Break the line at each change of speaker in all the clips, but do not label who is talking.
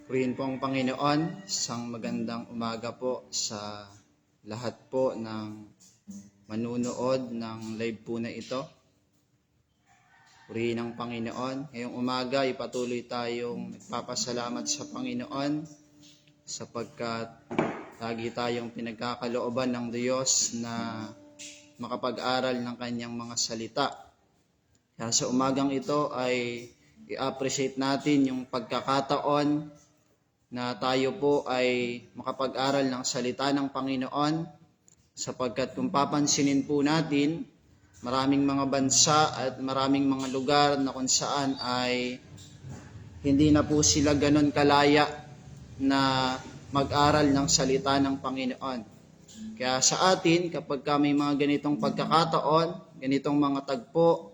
Purihin po ang Panginoon, isang magandang umaga po sa lahat po ng manunood ng live po na ito. Purihin ang Panginoon. Ngayong umaga, ipatuloy tayong nagpapasalamat sa Panginoon sapagkat lagi tayong pinagkakalooban ng Diyos na makapag-aral ng kanyang mga salita. Kaya sa umagang ito ay i-appreciate natin yung pagkakataon na tayo po ay makapag-aral ng salita ng Panginoon sapagkat kung papansinin po natin, maraming mga bansa at maraming mga lugar na kung saan ay hindi na po sila ganon kalaya na mag-aral ng salita ng Panginoon. Kaya sa atin, kapag may mga ganitong pagkakataon, ganitong mga tagpo,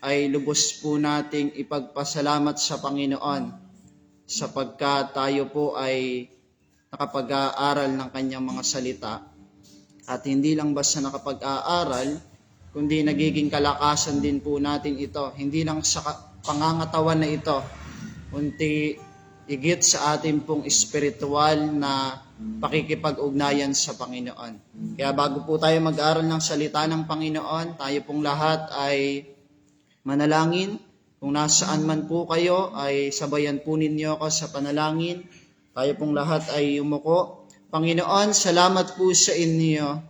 ay lubos po nating ipagpasalamat sa Panginoon sapagkat tayo po ay nakapag-aaral ng kanyang mga salita at hindi lang basta nakapag-aaral kundi nagiging kalakasan din po natin ito, hindi lang sa pangangatawan na ito kundi higit sa ating pong espiritual na pakikipag-ugnayan sa Panginoon. Kaya bago po tayo mag-aaral ng salita ng Panginoon, tayo pong lahat ay manalangin. Kung nasaan man po kayo, ay sabayan po ninyo ako sa panalangin. Tayo pong lahat ay umuko. Panginoon, salamat po sa inyo.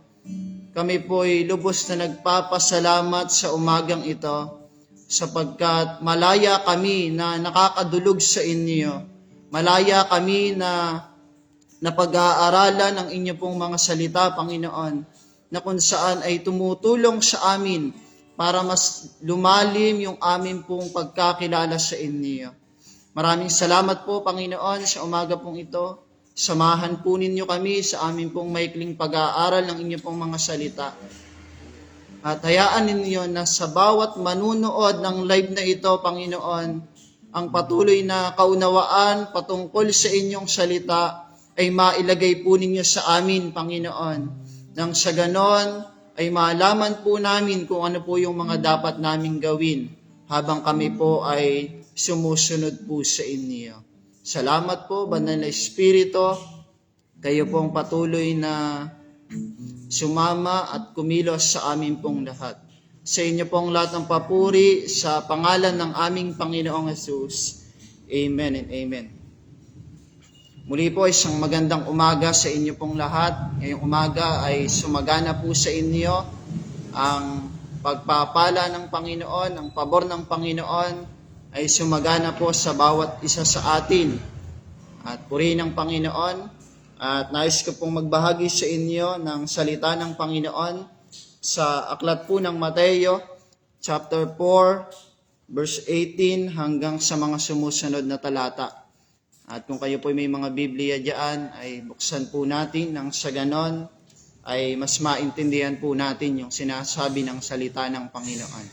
Kami po ay lubos na nagpapasalamat sa umagang ito sapagkat malaya kami na nakakadulog sa inyo. Malaya kami na napag-aaralan ang inyo pong mga salita, Panginoon, na kung saan ay tumutulong sa amin para mas lumalim yung amin pong pagkakilala sa inyo. Maraming salamat po, Panginoon, sa umaga pong ito. Samahan po ninyo kami sa amin pong maikling pag-aaral ng inyo pong mga salita. At hayaan ninyo na sa bawat manunood ng live na ito, Panginoon, ang patuloy na kaunawaan patungkol sa inyong salita ay mailagay po ninyo sa amin, Panginoon. Nang sa ganon, ay malaman po namin kung ano po yung mga dapat naming gawin habang kami po ay sumusunod po sa inyo. Salamat po, Banal na Espiritu. Kayo pong patuloy na sumama at kumilos sa amin pong lahat. Sa inyo pong lahat ng papuri sa pangalan ng aming Panginoong Hesus. Amen and amen. Muli po isang magandang umaga sa inyo pong lahat. Ngayong umaga ay sumagana po sa inyo ang pagpapala ng Panginoon, ang pabor ng Panginoon ay sumagana po sa bawat isa sa atin. At purihin ng Panginoon at nais ko pong magbahagi sa inyo ng salita ng Panginoon sa aklat po ng Mateo, chapter 4, verse 18 hanggang sa mga sumusunod na talata. At kung kayo po may mga Biblia diyan, ay buksan po natin nang sa ganon ay mas maintindihan po natin yung sinasabi ng salita ng Panginoon.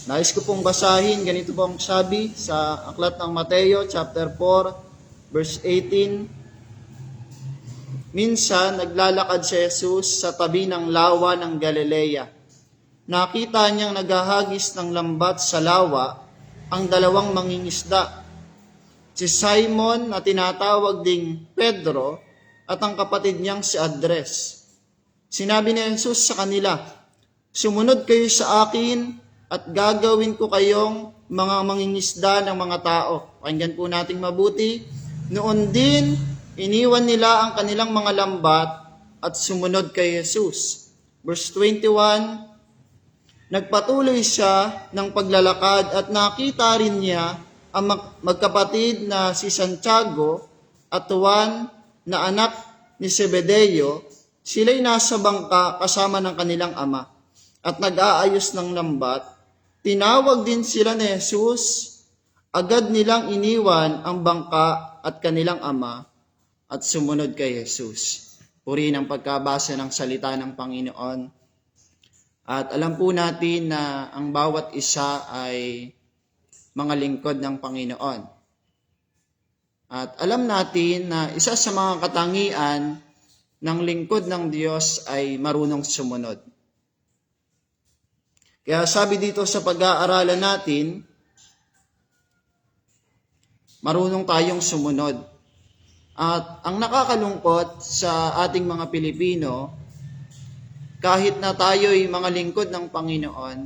Nais ko pong basahin, ganito pong sabi sa aklat ng Mateo, chapter 4, verse 18. Minsan, naglalakad si Jesus sa tabi ng lawa ng Galilea. Nakita niyang naghahagis ng lambat sa lawa ang dalawang mangingisda, si Simon na tinatawag ding Pedro at ang kapatid niyang si Andres. Sinabi ni Jesus sa kanila, "Sumunod kayo sa akin at gagawin ko kayong mga mangingisda ng mga tao." Pakinggan po nating mabuti. Noon din, iniwan nila ang kanilang mga lambat at sumunod kay Jesus. Verse 21, nagpatuloy siya ng paglalakad at nakita rin niya ang magkapatid na si Santiago at Juan na anak ni Zebedeo. Sila'y nasa bangka kasama ng kanilang ama at nag-aayos ng lambat. Tinawag din sila ni Jesus. Agad nilang iniwan ang bangka at kanilang ama at sumunod kay Jesus. Purihin ang pagkabasa ng salita ng Panginoon. At alam po natin na ang bawat isa ay mga lingkod ng Panginoon. At alam natin na isa sa mga katangian ng lingkod ng Diyos ay marunong sumunod. Kaya sabi dito sa pag-aaralan natin, marunong tayong sumunod. At ang nakakalungkot sa ating mga Pilipino, kahit na tayo'y mga lingkod ng Panginoon,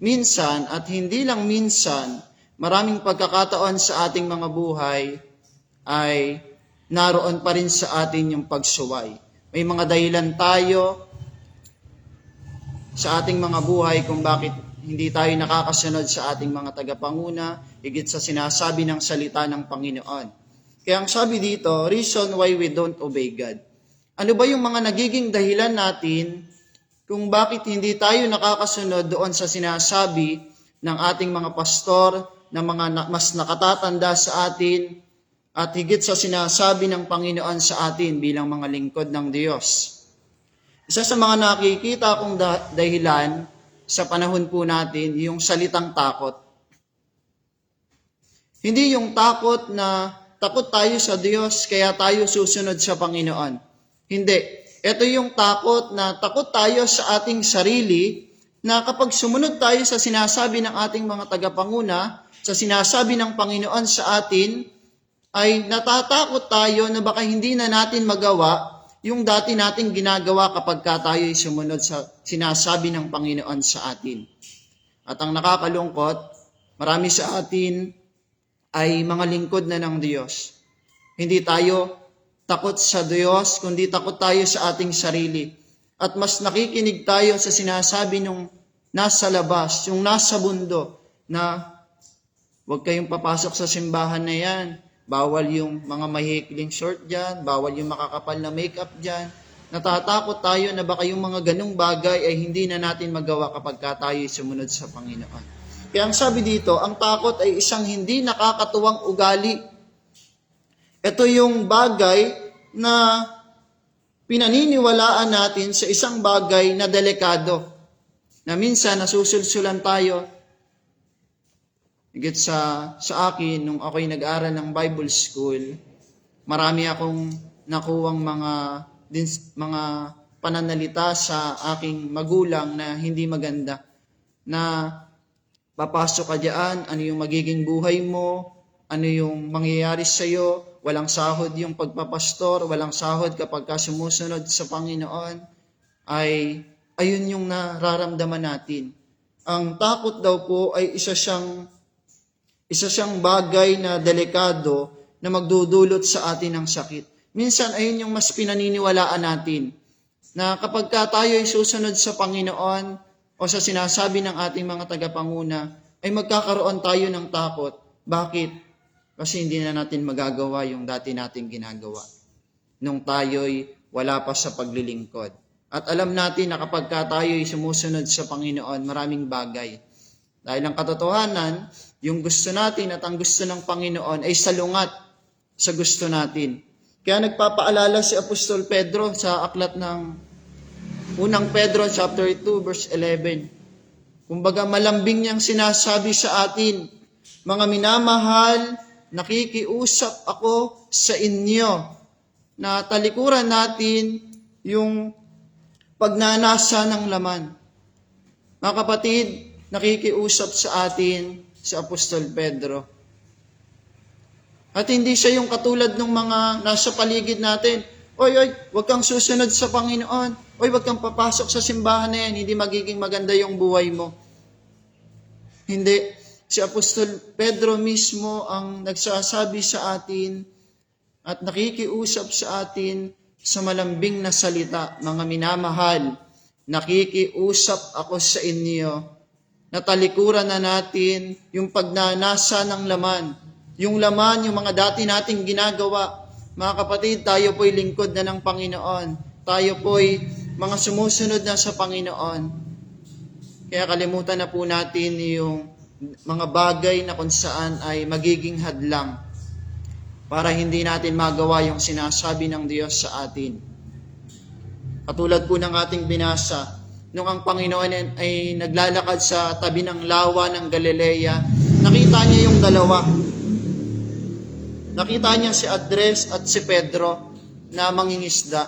minsan at hindi lang minsan, maraming pagkakataon sa ating mga buhay ay naroon pa rin sa atin yung pagsuway. May mga dahilan tayo sa ating mga buhay kung bakit hindi tayo nakakasunod sa ating mga tagapanguna, higit sa sinasabi ng salita ng Panginoon. Kaya ang sabi dito, reason why we don't obey God. Ano ba yung mga nagiging dahilan natin kung bakit hindi tayo nakakasunod doon sa sinasabi ng ating mga pastor, ng mga mas nakatatanda sa atin, at higit sa sinasabi ng Panginoon sa atin bilang mga lingkod ng Diyos? Isa sa mga nakikita kong dahilan sa panahon po natin, yung salitang takot. Hindi yung takot na takot tayo sa Diyos kaya tayo susunod sa Panginoon. Hindi. Ito yung takot na takot tayo sa ating sarili na kapag sumunod tayo sa sinasabi ng ating mga tagapanguna, sa sinasabi ng Panginoon sa atin, ay natatakot tayo na baka hindi na natin magawa yung dati nating ginagawa kapag tayo'y sumunod sa sinasabi ng Panginoon sa atin. At ang nakakalungkot, marami sa atin ay mga lingkod na ng Diyos. Hindi tayo takot sa Diyos, kundi takot tayo sa ating sarili. At mas nakikinig tayo sa sinasabi nung nasa labas, yung nasa mundo, na huwag kayong papasok sa simbahan na yan. Bawal yung mga mahikling short dyan, bawal yung makakapal na makeup dyan. Natatakot tayo na baka yung mga ganung bagay ay hindi na natin magawa kapag tayo sumunod sa Panginoon. Kaya ang sabi dito, ang takot ay isang hindi nakakatuwang ugali. Ito yung bagay na pinaniniwalaan natin sa isang bagay na delikado. Na minsan nasusulsulan tayo. Higit sa akin, nung ako'y nag-aral ng Bible School, marami akong nakuwang mga pananalita sa aking magulang na hindi maganda. Na papasok ka diyan, ano yung magiging buhay mo, ano yung mangyayari sa'yo, walang sahod yung pagpapastor, walang sahod kapag ka sumusunod sa Panginoon, ay ayun yung nararamdaman natin. Ang takot daw po ay isa siyang bagay na delikado na magdudulot sa atin ng sakit. Minsan, ayun yung mas pinaniniwalaan natin, na kapag tayo ay susunod sa Panginoon o sa sinasabi ng ating mga tagapanguna, ay magkakaroon tayo ng takot. Bakit? Kasi hindi na natin magagawa yung dati nating ginagawa nung tayo'y wala pa sa paglilingkod. At alam natin na kapag tayo'y sumusunod sa Panginoon, maraming bagay. Dahil ang katotohanan, yung gusto natin at ang gusto ng Panginoon ay salungat sa gusto natin. Kaya nagpapaalala si Apostol Pedro sa aklat ng unang Pedro chapter 2 verse 11. Kumbaga malambing niyang sinasabi sa atin, mga minamahal, nakikiusap ako sa inyo na talikuran natin yung pagnanasa ng laman. Mga kapatid, nakikiusap sa atin si Apostol Pedro. At hindi siya yung katulad ng mga nasa paligid natin. Oy, huwag kang susunod sa Panginoon. Oy, huwag kang papasok sa simbahan na yan. Hindi magiging maganda yung buhay mo. Hindi. Si Apostol Pedro mismo ang nagsasabi sa atin at nakikiusap sa atin sa malambing na salita. Mga minamahal, nakikiusap ako sa inyo na talikuran na natin yung pagnanasa ng laman. Yung laman, yung mga dati nating ginagawa. Mga kapatid, tayo po'y lingkod na ng Panginoon. Tayo po'y mga sumusunod na sa Panginoon. Kaya kalimutan na po natin yung mga bagay na kung saan ay magiging hadlang para hindi natin magawa yung sinasabi ng Diyos sa atin. Katulad po ng ating binasa, nung ang Panginoon ay naglalakad sa tabi ng lawa ng Galilea, nakita niya yung dalawa. Nakita niya si Andres at si Pedro na mangingisda.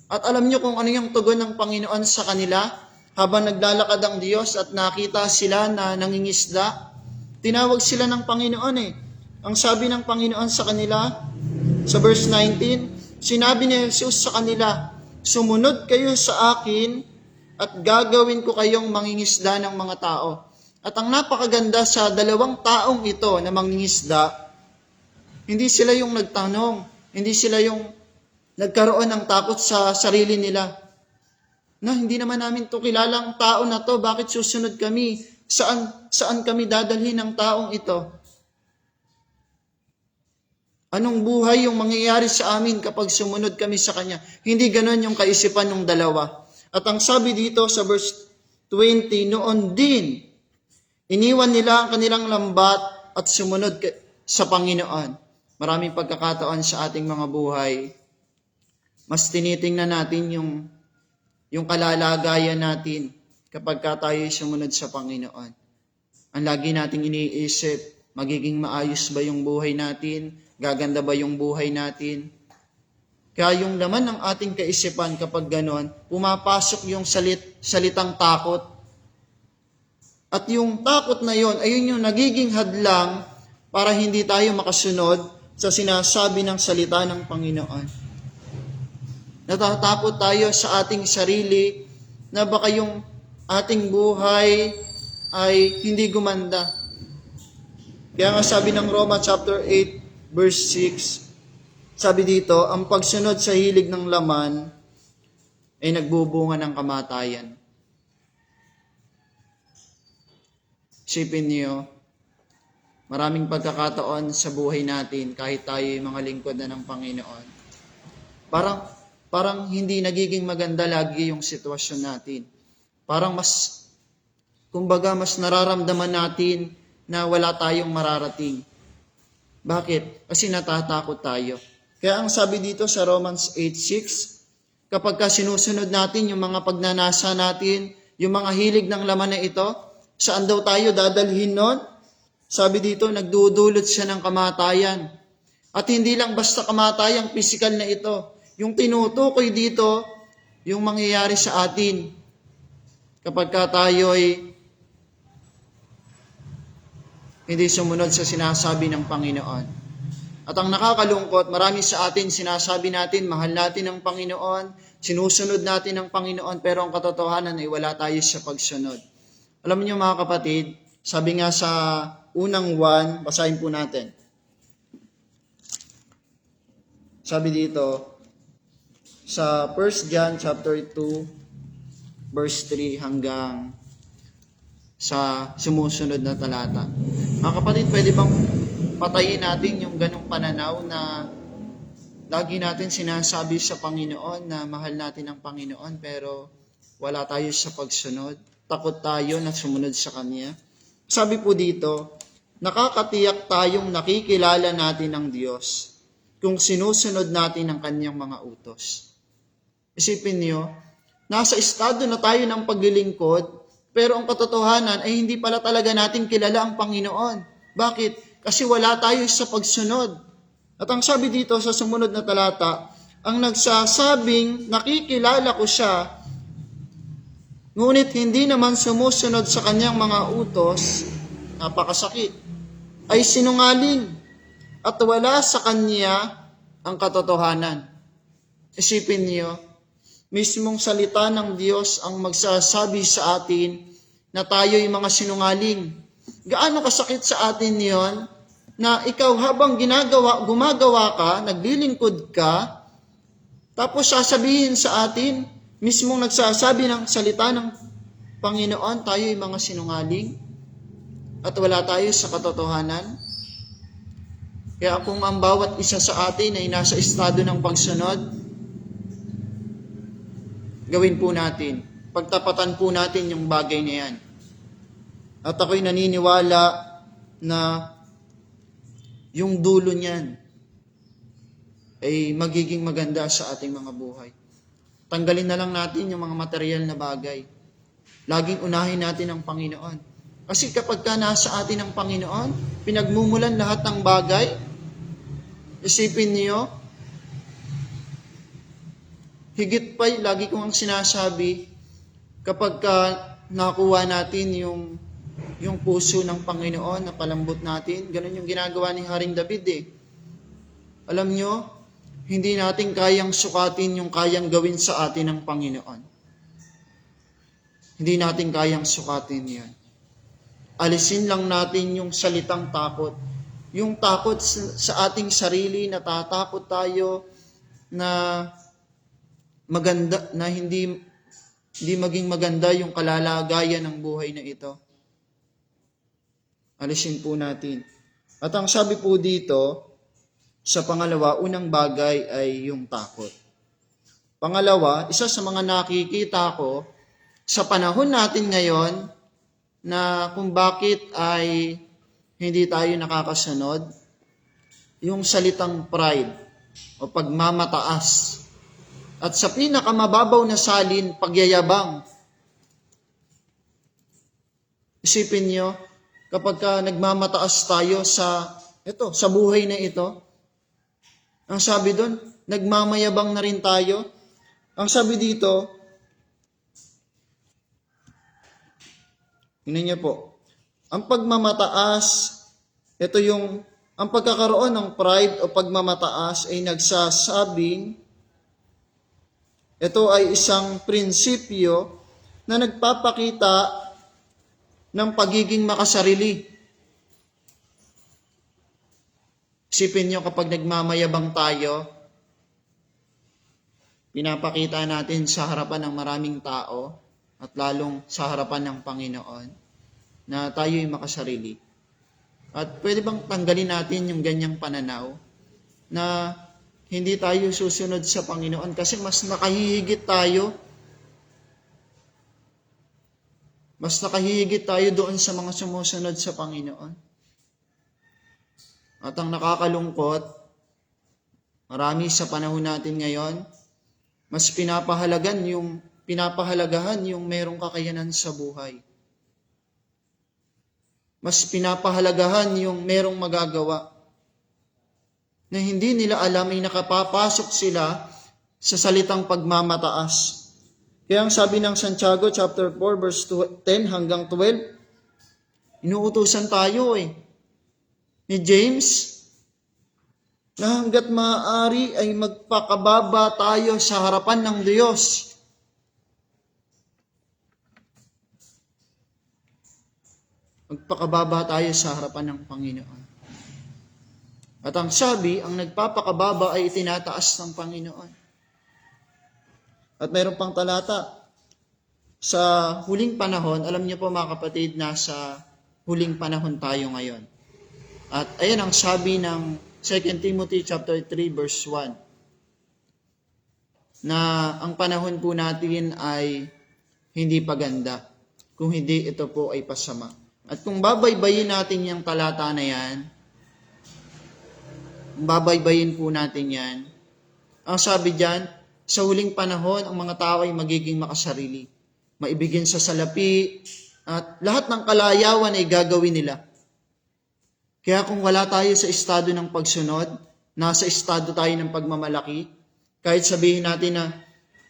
At alam niyo kung ano yung tugon ng Panginoon sa kanila habang naglalakad ang Diyos at nakita sila na nangingisda? Tinawag sila ng Panginoon Ang sabi ng Panginoon sa kanila, sa verse 19, sinabi ni Jesus sa kanila, sumunod kayo sa akin at gagawin ko kayong mangingisda ng mga tao. At ang napakaganda sa dalawang taong ito na mangingisda, hindi sila yung nagtanong, hindi sila yung nagkaroon ng takot sa sarili nila. Na hindi naman namin to kilalang tao na to, bakit susunod kami? Saan kami dadalhin ng taong ito? Anong buhay yung mangyayari sa amin kapag sumunod kami sa Kanya? Hindi ganon yung kaisipan ng dalawa. At ang sabi dito sa verse 20, noon din, iniwan nila ang kanilang lambat at sumunod sa Panginoon. Maraming pagkakataon sa ating mga buhay, mas tinitingnan natin yung kalalagayan natin kapag tayo sumunod sa Panginoon. Ang lagi nating iniisip, magiging maayos ba yung buhay natin? Gaganda ba yung buhay natin? Kaya yung laman ng ating kaisipan kapag ganon, pumapasok yung salitang takot. At yung takot na yon, ayun yung nagiging hadlang para hindi tayo makasunod sa sinasabi ng salita ng Panginoon. Natatakot tayo sa ating sarili na baka yung ating buhay ay hindi gumanda. Kaya nga sabi ng Roma chapter 8, verse 6, sabi dito, ang pagsunod sa hilig ng laman ay nagbubunga ng kamatayan. Isipin niyo, maraming pagkakataon sa buhay natin kahit tayo yung mga lingkod na ng Panginoon. Parang hindi nagiging maganda lagi yung sitwasyon natin. Parang mas nararamdaman natin na wala tayong mararating. Bakit? Kasi natatakot tayo. Kaya ang sabi dito sa Romans 8:6, kapag sinusunod natin yung mga pagnanasa natin, yung mga hilig ng laman na ito, saan daw tayo dadalhin nun? Sabi dito, nagdudulot siya ng kamatayan. At hindi lang basta kamatayang physical na ito. Yung tinutukoy dito, yung mangyayari sa atin. Kapag tayo ay hindi sumunod sa sinasabi ng Panginoon. At ang nakakalungkot, marami sa atin sinasabi natin, mahal natin ang Panginoon, sinusunod natin ang Panginoon, pero ang katotohanan ay wala tayo sa pagsunod. Alam niyo mga kapatid, sabi nga sa unang 1, basahin po natin. Sabi dito, sa 1 John chapter 2, verse 3 hanggang sa sumusunod na talata. Mga kapatid, pwede bang patayin natin yung ganong pananaw na lagi natin sinasabi sa Panginoon na mahal natin ang Panginoon pero wala tayo sa pagsunod? Takot tayo na sumunod sa Kanya? Sabi po dito, nakakatiyak tayong nakikilala natin ang Diyos kung sinusunod natin ang Kanyang mga utos. Isipin niyo, nasa estado na tayo ng paglilingkod, pero ang katotohanan ay hindi pala talaga natin kilala ang Panginoon. Bakit? Kasi wala tayo sa pagsunod. At ang sabi dito sa sumunod na talata, ang nagsasabing nakikilala ko siya, ngunit hindi naman sumusunod sa kanyang mga utos, napakasakit, ay sinungaling at wala sa kanya ang katotohanan. Isipin niyo, mismong salita ng Diyos ang magsasabi sa atin na tayo'y mga sinungaling. Gaano kasakit sa atin yon na ikaw habang gumagawa ka, naglilingkod ka, tapos sasabihin sa atin, mismong nagsasabi ng salita ng Panginoon, tayo'y mga sinungaling at wala tayo sa katotohanan. Kaya kung ang bawat isa sa atin ay nasa estado ng pagsunod, gawin po natin. Pagtapatan po natin yung bagay na yan. At ako'y naniniwala na yung dulo niyan ay magiging maganda sa ating mga buhay. Tanggalin na lang natin yung mga material na bagay. Laging unahin natin ang Panginoon. Kasi kapag nasa atin ang Panginoon, pinagmumulan lahat ng bagay. Isipin niyo, higit pa, lagi kong ang sinasabi, kapag nakuha natin yung yung puso ng Panginoon na palambot natin. Ganun yung ginagawa ni Haring David eh. Alam nyo, hindi natin kayang sukatin yung kayang gawin sa atin ng Panginoon. Hindi natin kayang sukatin yan. Alisin lang natin yung salitang takot. Yung takot sa ating sarili, natatakot tayo na maganda, na hindi maging maganda yung kalalagayan ng buhay na ito. Alisin po natin. At ang sabi po dito, sa pangalawa, unang bagay ay yung takot. Pangalawa, isa sa mga nakikita ko sa panahon natin ngayon na kung bakit ay hindi tayo nakakasunod, yung salitang pride o pagmamataas. At sa pinakamababaw na salin, pagyayabang. Isipin nyo, kapag nagmamataas tayo sa buhay na ito, ang sabi doon, nagmamayabang na rin tayo. Ang sabi dito, tingnan niyo po, ang pagmamataas, ang pagkakaroon ng pride o pagmamataas ay nagsasabing, ito ay isang prinsipyo na nagpapakita ng pagiging makasarili. Isipin nyo kapag nagmamayabang tayo, pinapakita natin sa harapan ng maraming tao at lalong sa harapan ng Panginoon na tayo'y makasarili. At pwede bang tanggalin natin yung ganyang pananaw na hindi tayo susunod sa Panginoon kasi mas nakahihigit tayo. Mas nakahihigit tayo doon sa mga sumusunod sa Panginoon. At ang nakakalungkot, marami sa panahon natin ngayon, mas pinapahalagahan yung merong kakayanan sa buhay. Mas pinapahalagahan yung merong magagawa na hindi nila alam ay nakapapasok sila sa salitang pagmamataas. Kaya ang sabi ng Santiago chapter 4 verse 10 hanggang 12, inuutusan tayo ni James na hanggat maaari ay magpakababa tayo sa harapan ng Diyos. Magpakababa tayo sa harapan ng Panginoon. At ang sabi, ang nagpapakababa ay itinataas ng Panginoon. At mayroon pang talata. Sa huling panahon, alam niyo po mga kapatid, nasa huling panahon tayo ngayon. At ayan ang sabi ng 2 Timothy chapter 3 verse 1. Na ang panahon po natin ay hindi paganda. Kung hindi, ito po ay pasama. At kung babaybayin natin yung talata na yan, babaybayin po natin yan, ang sabi dyan, sa huling panahon, ang mga tao ay magiging makasarili. Maibigin sa salapi, at lahat ng kalayawan ay gagawin nila. Kaya kung wala tayo sa estado ng pagsunod, nasa estado tayo ng pagmamalaki, kahit sabihin natin na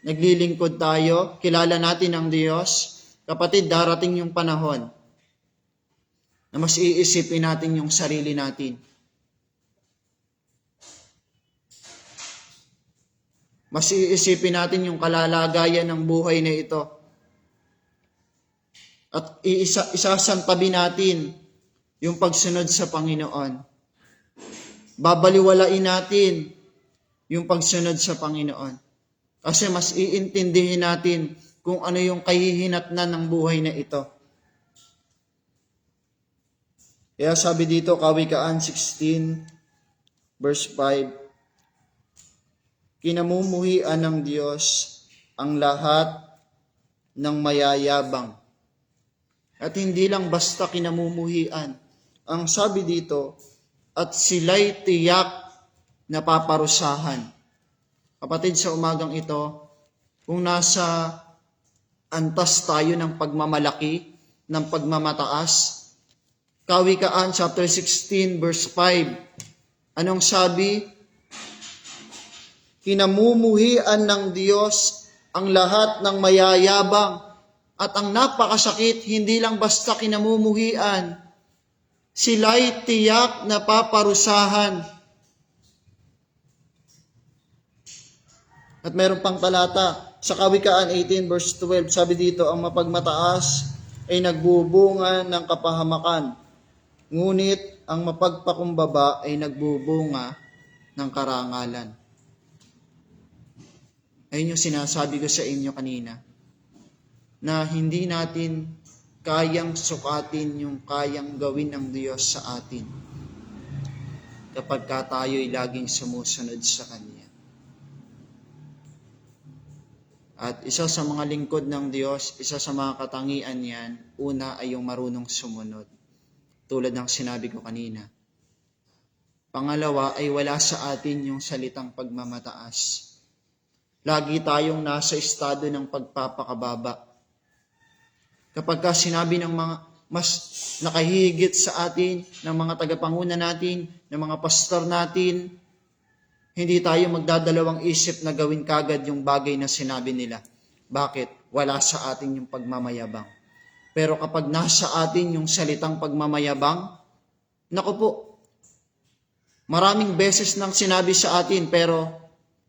naglilingkod tayo, kilala natin ang Diyos, kapatid, darating yung panahon na mas iisipin natin yung sarili natin. Mas iisipin natin yung kalalagayan ng buhay na ito. At isasantabi natin yung pagsunod sa Panginoon. Babaliwalain natin yung pagsunod sa Panginoon. Kasi mas iintindihin natin kung ano yung kahihinatnan ng buhay na ito. Kaya sabi dito, Kawikaan 16, verse 5, kinamumuhian ng Diyos ang lahat ng mayayabang. At hindi lang basta kinamumuhian. Ang sabi dito, at sila'y tiyak na paparusahan. Kapatid, sa umagang ito, kung nasa antas tayo ng pagmamalaki, ng pagmamataas, Kawikaan chapter 16 verse 5, anong sabi? Kinamumuhian ng Diyos ang lahat ng mayayabang. at ang napakasakit, hindi lang basta kinamumuhian, sila'y tiyak na paparusahan. At meron pang talata sa Kawikaan 18 verse 12, sabi dito, ang mapagmataas ay nagbubunga ng kapahamakan, ngunit ang mapagpakumbaba ay nagbubunga ng karangalan. Ayun yung sinasabi ko sa inyo kanina, na hindi natin kayang sukatin yung kayang gawin ng Diyos sa atin kapag tayo'y laging sumusunod sa Kanya. At isa sa mga lingkod ng Diyos, isa sa mga katangian niyan, una ay yung marunong sumunod. Tulad ng sinabi ko kanina. Pangalawa ay wala sa atin yung salitang pagmamataas. Lagi tayong nasa estado ng pagpapakababa. Kapag sinabi ng mga mas nakahigit sa atin, ng mga tagapanguna natin, ng mga pastor natin, hindi tayo magdadalawang isip na gawin kagad yung bagay na sinabi nila. Bakit? Wala sa atin yung pagmamayabang. Pero kapag nasa atin yung salitang pagmamayabang, naku po, maraming beses nang sinabi sa atin pero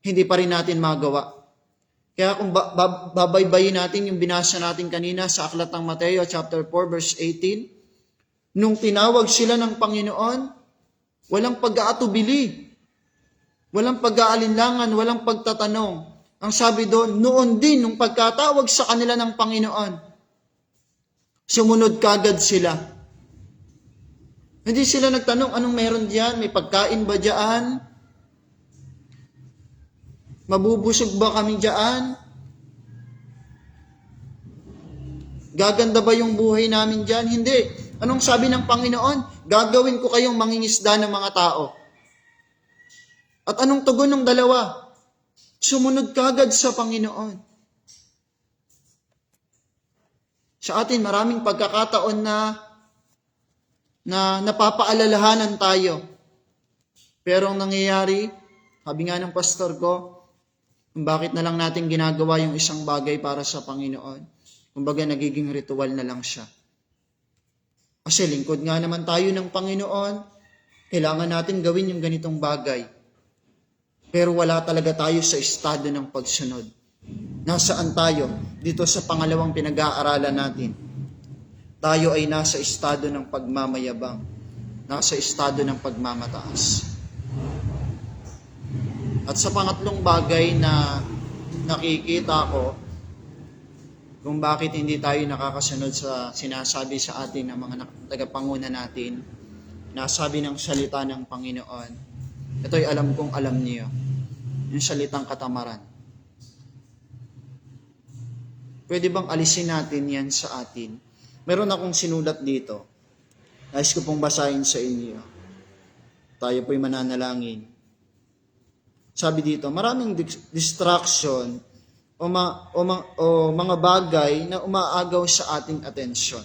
hindi pa rin natin magawa. Kaya kung babaybayin natin yung binasa natin kanina sa Aklat ng Mateo chapter 4 verse 18, nung tinawag sila ng Panginoon, walang pag-aatubili, walang pag-aalinlangan, walang pagtatanong. Ang sabi doon, noon din nung pagkatawag sa kanila ng Panginoon, sumunod kagad sila. Hindi sila nagtanong, anong meron diyan? May pagkain ba diyan? Mabubusog ba kami diyan? Gaganda ba yung buhay namin diyan? Hindi. Anong sabi ng Panginoon? Gagawin ko kayong mangingisda ng mga tao. At anong tugon ng dalawa? Sumunod kagad sa Panginoon. Sa atin, maraming pagkakataon na napapaalalahanan tayo. Pero ang nangyayari, sabi nga ng pastor ko, kung bakit na lang natin ginagawa yung isang bagay para sa Panginoon. Kumbaga, nagiging ritual na lang siya. Kasi lingkod nga naman tayo ng Panginoon, kailangan natin gawin yung ganitong bagay. Pero wala talaga tayo sa estado ng pagsunod. Nasaan tayo? Dito sa pangalawang pinag-aaralan natin. Tayo ay nasa estado ng pagmamayabang. Nasa estado ng pagmamataas. At sa pangatlong bagay na nakikita ko, kung bakit hindi tayo nakakasunod sa sinasabi sa atin ng mga tagapanguna natin, nasabi ng salita ng Panginoon, ito'y alam kong alam niyo, yung salitang katamaran. Pwede bang alisin natin yan sa atin? Meron akong sinulat dito. Nais ko pong basahin sa inyo. Tayo po'y mananalangin. Sabi dito, maraming distraction o mga bagay na umaagaw sa ating atensyon.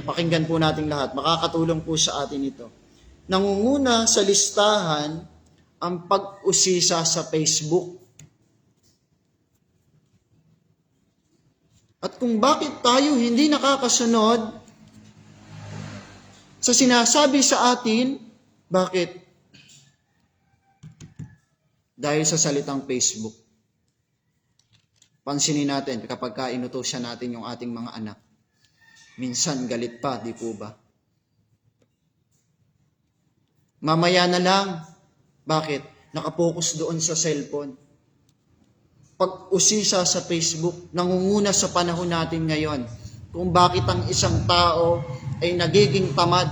Pakinggan po natin lahat. Makakatulong po sa atin ito. Nangunguna sa listahan ang pag-usisa sa Facebook. At kung bakit tayo hindi nakakasunod sa sinasabi sa atin, bakit? Dahil sa salitang Facebook. Pansinin natin kapag inutusan natin yung ating mga anak. Minsan galit pa, di po ba? Mamaya na lang. Bakit? Nakapokus doon sa cellphone. Pag-usisa sa Facebook, nangunguna sa panahon natin ngayon kung bakit ang isang tao ay nagiging tamad.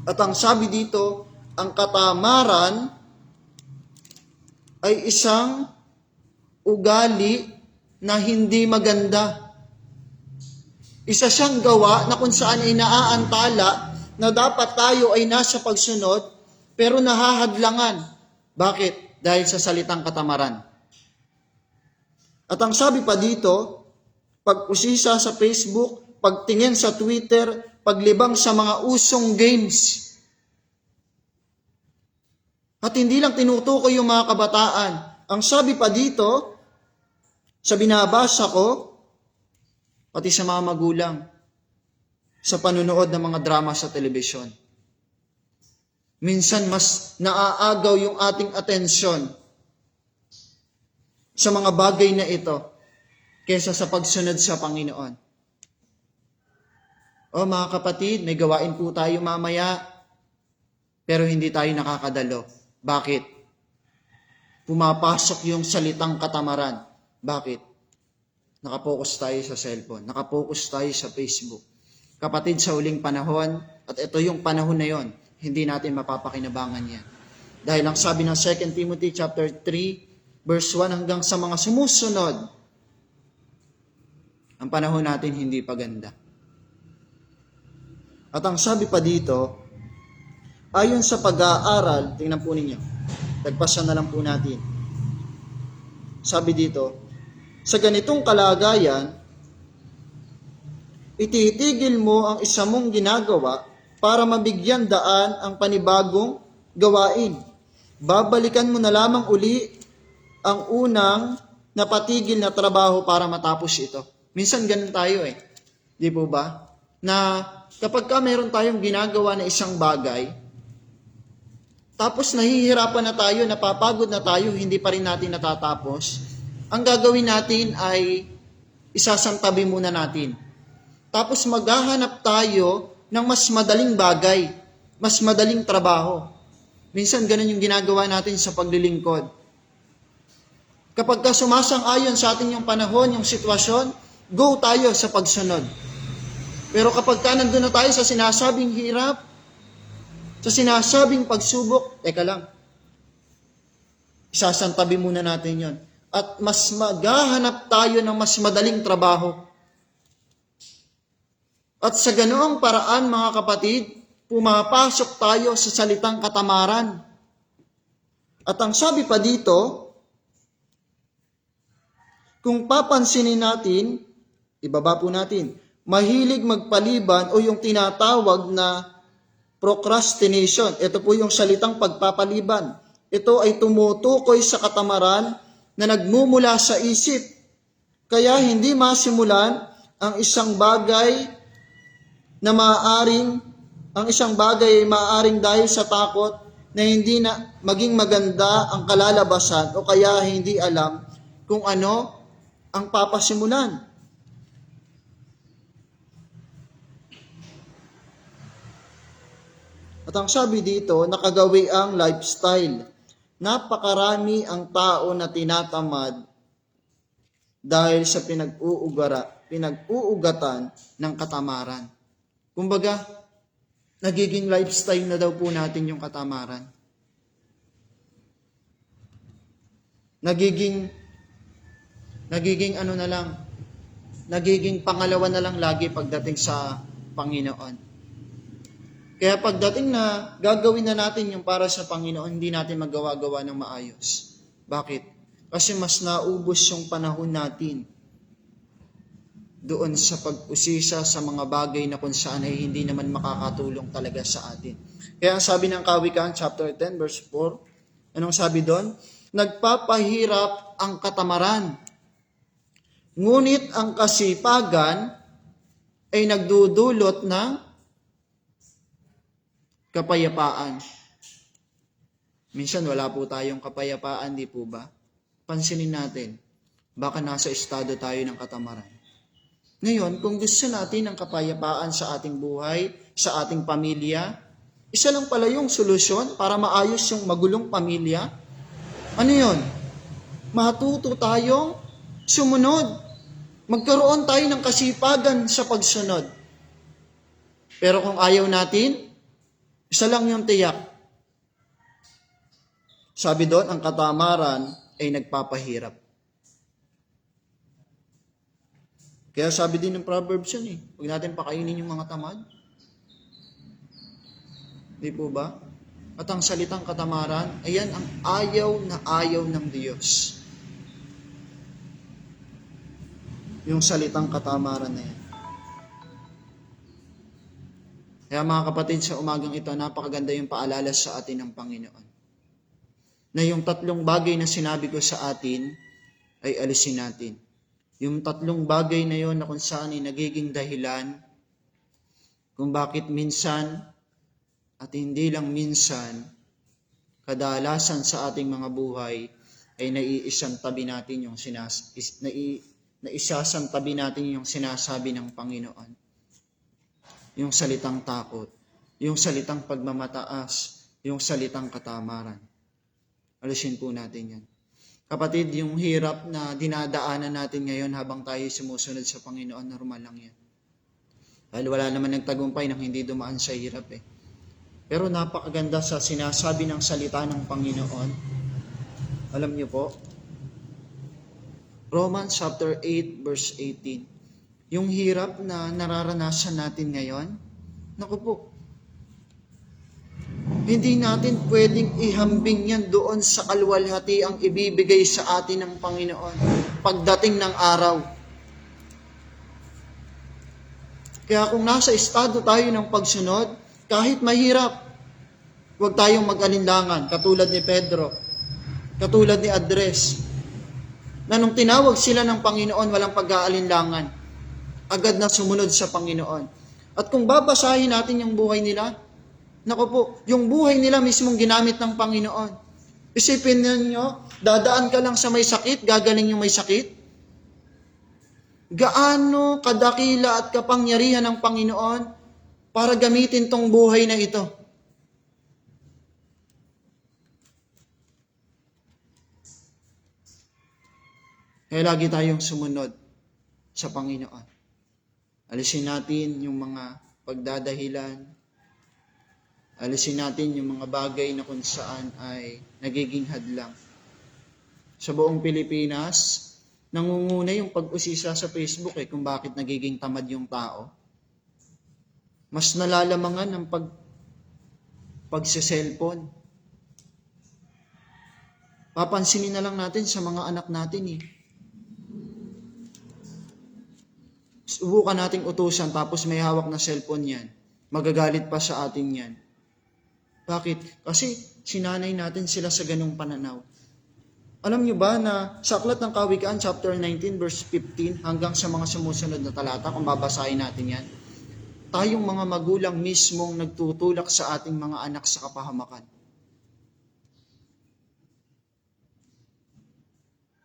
At ang sabi dito, ang katamaran ay isang ugali na hindi maganda. Isa siyang gawa na kung saan ay naaantala na dapat tayo ay nasa pagsunod, pero nahahadlangan. Bakit? Dahil sa salitang katamaran. At ang sabi pa dito, pag-usisa sa Facebook, pagtingin sa Twitter, paglibang sa mga usong games. At hindi lang tinutukoy yung mga kabataan. Ang sabi pa dito, Sa binabasa ko, pati sa mga magulang, sa panunood ng mga drama sa telebisyon. Minsan mas naaagaw yung ating atensyon sa mga bagay na ito kaysa sa pagsunod sa Panginoon. O mga kapatid, may gawain po tayo mamaya, pero hindi tayo nakakadalo. Bakit? Pumapasok yung salitang katamaran. Bakit? Nakapokus tayo sa cellphone, nakapokus tayo sa Facebook. Kapatid, sa huling panahon, at ito yung panahon na yon, hindi natin mapapakinabangan yan. Dahil ang sabi ng 2 Timothy chapter 3, verse 1 hanggang sa mga sumusunod, ang panahon natin hindi pa ganda. At ang sabi pa dito, ayon sa pag-aaral, tingnan po ninyo, tagpasan na lang po natin. Sabi dito, sa ganitong kalagayan, ititigil mo ang isa mong ginagawa para mabigyan daan ang panibagong gawain. Babalikan mo na lamang uli ang unang napatigil na trabaho para matapos ito. Minsan ganun tayo Di po ba? Na kapag meron tayong ginagawa na isang bagay, tapos nahihirapan na tayo, napapagod na tayo, hindi pa rin natin natatapos, ang gagawin natin ay isasantabi muna natin. Tapos maghahanap tayo ng mas madaling bagay, mas madaling trabaho. Minsan ganun yung ginagawa natin sa paglilingkod. Kapag sumasang-ayon sa atin yung panahon, yung sitwasyon, go tayo sa pagsunod. Pero kapag nandun na tayo sa sinasabing hirap, sa sinasabing pagsubok, teka lang, isasantabi muna natin yon. At mas maghahanap tayo ng mas madaling trabaho. At sa ganoong paraan, mga kapatid, pumapasok tayo sa salitang katamaran. At ang sabi pa dito, kung papansinin natin, ibaba po natin, mahilig magpaliban o yung tinatawag na procrastination. Ito po yung salitang pagpapaliban. Ito ay tumutukoy sa katamaran na nagmumula sa isip. Kaya hindi masimulan ang isang bagay na ang isang bagay ay maaaring dahil sa takot na hindi na maging maganda ang kalalabasan o kaya hindi alam kung ano ang papasimulan. At ang sabi dito, nakagawi ang lifestyle. Napakarami ang tao na tinatamad dahil sa pinag-uugatan ng katamaran. Kumbaga, nagiging lifestyle na daw po natin yung katamaran. Nagiging nagiging pangalawa na lang lagi pagdating sa Panginoon. Kaya pagdating na gagawin na natin yung para sa Panginoon, hindi natin magawa-gawa ng maayos. Bakit? Kasi mas naubos yung panahon natin doon sa pag-usisa sa mga bagay na kung saan ay hindi naman makakatulong talaga sa atin. Kaya ang sabi ng Kawikaan, chapter 10, verse 4, anong sabi doon? Nagpapahirap ang katamaran, ngunit ang kasipagan ay nagdudulot ng kapayapaan. Minsan wala po tayong kapayapaan, di po ba? Pansinin natin, baka nasa estado tayo ng katamaran. Ngayon, kung gusto natin ng kapayapaan sa ating buhay, sa ating pamilya, isa lang pala yung solusyon para maayos yung magulong pamilya. Ano yun? Matuto tayong sumunod. Magkaroon tayo ng kasipagan sa pagsunod. Pero kung ayaw natin, isa lang yung tiyak. Sabi doon, ang katamaran ay nagpapahirap. Kaya sabi din ng Proverbs yun huwag natin pakainin yung mga tamad. Di po ba? At ang salitang katamaran, ayan ang ayaw na ayaw ng Diyos. Yung salitang katamaran na yan. Kaya mga kapatid, sa umagang ito, napakaganda yung paalala sa atin ng Panginoon. Na yung tatlong bagay na sinabi ko sa atin, ay alisin natin. Yung tatlong bagay na yon na kung saan ay nagiging dahilan kung bakit minsan at hindi lang minsan, kadalasan sa ating mga buhay ay naiisantabi natin yung naisasantabi natin yung sinasabi ng Panginoon. Yung salitang takot, yung salitang pagmamataas, yung salitang katamaran. Alisin po natin yan. Kapatid, yung hirap na dinadaanan natin ngayon habang tayo sumusunod sa Panginoon, normal lang yan. Dahil wala naman nagtagumpay nang hindi dumaan sa hirap eh. Pero napakaganda sa sinasabi ng salita ng Panginoon. Alam niyo po, Romans chapter 8 verse 18. Yung hirap na nararanasan natin ngayon, naku po, hindi natin pwedeng ihambing yan doon sa kalwalhati ang ibibigay sa atin ng Panginoon pagdating ng araw. Kaya kung nasa estado tayo ng pagsunod, kahit mahirap, huwag tayong mag-alinlangan, katulad ni Pedro, katulad ni Andres, na nung tinawag sila ng Panginoon, walang pag-aalinlangan, agad na sumunod sa Panginoon. At kung babasahin natin yung buhay nila, naku po, yung buhay nila mismong ginamit ng Panginoon. Isipin ninyo, dadaan ka lang sa may sakit, gagaling yung may sakit. Gaano kadakila at kapangyarihan ng Panginoon para gamitin tong buhay na ito. Kaya lagi tayong sumunod sa Panginoon. Alisin natin yung mga pagdadahilan, alisin natin yung mga bagay na kung saan ay nagiging hadlang. Sa buong Pilipinas, nangunguna yung pag-usisa sa Facebook kung bakit nagiging tamad yung tao. Mas nalalamangan ng pagse-cellphone. Papansinin na lang natin sa mga anak natin eh. Subukan nating utusan tapos may hawak na cellphone yan. Magagalit pa sa atin yan. Bakit? Kasi sinanay natin sila sa ganung pananaw. Alam niyo ba na sa Aklat ng Kawikaan, chapter 19, verse 15, hanggang sa mga sumusunod na talata, kung babasahin natin yan, tayong mga magulang mismong nagtutulak sa ating mga anak sa kapahamakan.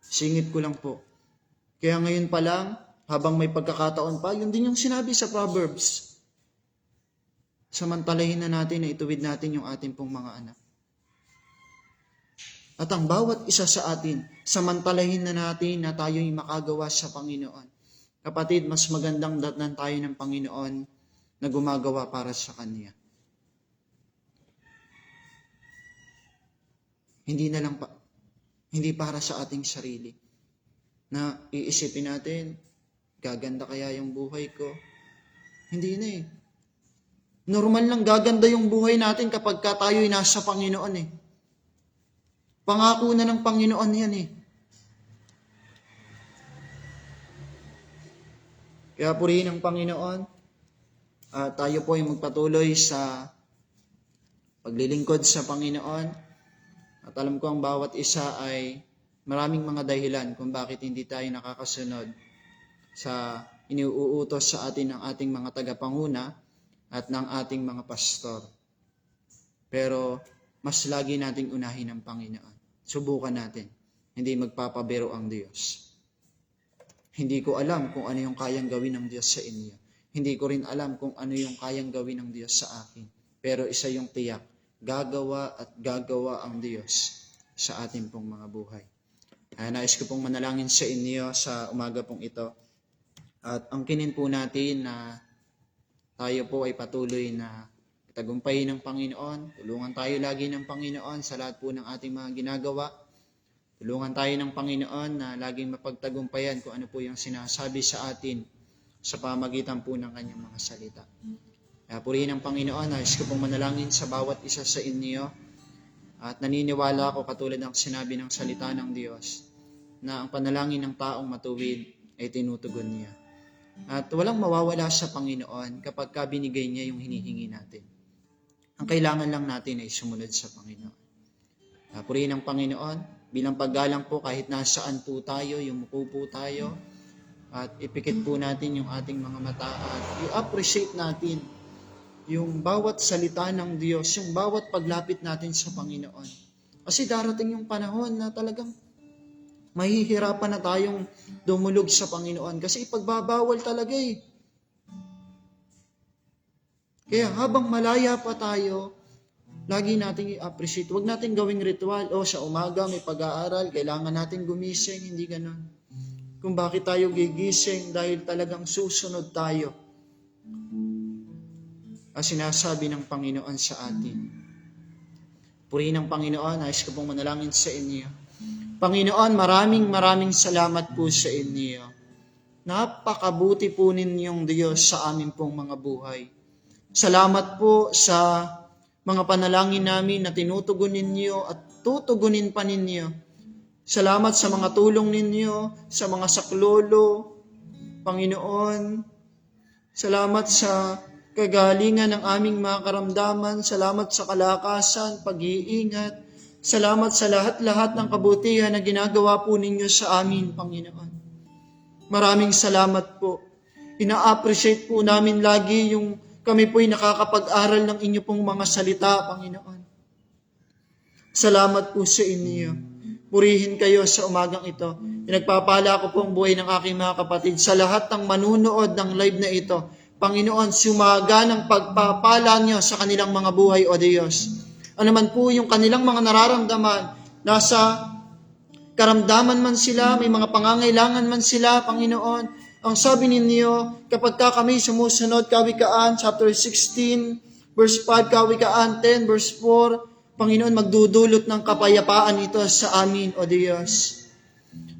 Singit ko lang po. Kaya ngayon pa lang, habang may pagkakataon pa, yun din yung sinabi sa Proverbs. Samantalahin na natin na ituwid natin yung ating pong mga anak. At ang bawat isa sa atin, samantalahin na natin na tayo'y makagawa sa Panginoon. Kapatid, mas magandang datnan tayo ng Panginoon na gumagawa para sa Kanya. Hindi para sa ating sarili. Na iisipin natin, gaganda kaya yung buhay ko? Hindi na eh. Normal lang gaganda yung buhay natin kapag tayo'y nasa Panginoon eh. Pangako na ng Panginoon yan eh. Kaya purihin ang Panginoon. Tayo po ay magpatuloy sa paglilingkod sa Panginoon. At alam ko ang bawat isa ay maraming mga dahilan kung bakit hindi tayo nakakasunod sa iniuutos sa atin ng ating mga tagapanguna at ng ating mga pastor. Pero mas lagi nating unahin ang Panginoon. Subukan natin. Hindi magpapabiro ang Diyos. Hindi ko alam kung ano yung kayang gawin ng Diyos sa inyo. Hindi ko rin alam kung ano yung kayang gawin ng Diyos sa akin. Pero isa yung tiyak, gagawa at gagawa ang Diyos sa ating pong mga buhay. Nais ko pong manalangin sa inyo sa umaga pong ito. At angkinin po natin na tayo po ay patuloy na tagumpayin ng Panginoon. Tulungan tayo lagi ng Panginoon sa lahat po ng ating mga ginagawa. Tulungan tayo ng Panginoon na laging mapagtagumpayan kung ano po yung sinasabi sa atin sa pamagitan po ng kanyang mga salita. Kaya purihin ng Panginoon, nais ko pong manalangin sa bawat isa sa inyo at naniniwala ako katulad ng sinabi ng salita ng Diyos na ang panalangin ng taong matuwid ay tinutugon niya. At walang mawawala sa Panginoon kapag binigay niya yung hinihingi natin. Ang kailangan lang natin ay sumunod sa Panginoon. Purihin ng Panginoon, bilang paggalang po kahit nasaan po tayo, yumuko po tayo, At ipikit po natin yung ating mga mata at i-appreciate natin yung bawat salita ng Diyos, yung bawat paglapit natin sa Panginoon. Kasi darating yung panahon na talagang mahihirapan na tayong dumulog sa Panginoon kasi ipagbabawal talaga eh. Kaya habang malaya pa tayo, lagi nating i-appreciate. Huwag natin gawing ritual. Sa umaga may pag-aaral, kailangan natin gumising. Hindi ganon. Kung bakit tayo gigising, dahil talagang susunod tayo. Ang sinasabi ng Panginoon sa atin. Purihin ng Panginoon, nais ko pong manalangin sa inyo. Panginoon, maraming salamat po sa inyo. Napakabuti po ninyong Diyos sa amin pong mga buhay. Salamat po sa mga panalangin namin na tinutugon ninyo at tutugunin pa ninyo. Salamat sa mga tulong ninyo, sa mga saklolo, Panginoon. Salamat sa kagalingan ng aming mga karamdaman. Salamat sa kalakasan, pag-iingat. Salamat sa lahat-lahat ng kabutihan na ginagawa po ninyo sa amin, Panginoon. Maraming salamat po. Ina-appreciate po namin lagi yung kami po'y nakakapag-aral ng inyo pong mga salita, Panginoon. Salamat po sa inyo. Purihin kayo sa umagang ito. Pinagpapala ko po ang buhay ng aking mga kapatid sa lahat ng manunood ng live na ito. Panginoon, sumaga ng pagpapala niyo sa kanilang mga buhay, O Diyos. Ano man po yung kanilang mga nararamdaman, nasa karamdaman man sila, may mga pangangailangan man sila, Panginoon, ang sabi ninyo, kapag kami sumusunod, Kawikaan, chapter 16, verse 5, Kawikaan 10, verse 4, Panginoon, magdudulot ng kapayapaan ito sa amin, O Diyos.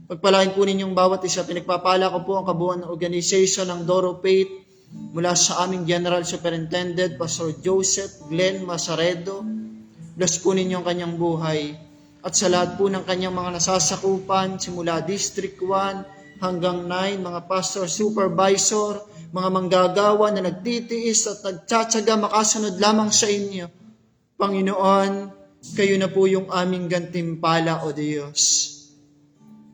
Pagpalain po ninyong bawat isa, pinagpapala ko po ang kabuuan ng organization ng Doro Faith, mula sa aming General Superintendent, Pastor Joseph Glenn Masaredo. Bless po ninyong kanyang buhay. At sa lahat po ng kanyang mga nasasakupan, simula District 1, hanggang 9, mga pastor, supervisor, mga manggagawa na nagtitiis at nagtsatsaga makasunod lamang sa inyo. Panginoon, kayo na po yung aming gantimpala, O Diyos.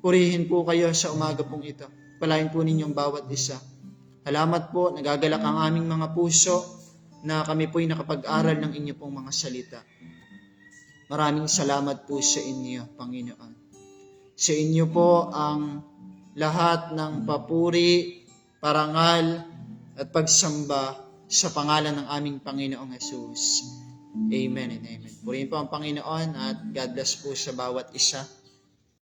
Purihin po kayo sa umaga pong ito. Palain po ninyong bawat isa. Salamat po, nagagalak ang aming mga puso na kami po'y nakapag-aral ng inyo pong mga salita. Maraming salamat po sa inyo, Panginoon. Sa inyo po ang lahat ng papuri, parangal, at pagsamba sa pangalan ng aming Panginoong Jesus. Amen and amen. Purihin po ang Panginoon at God bless po sa bawat isa.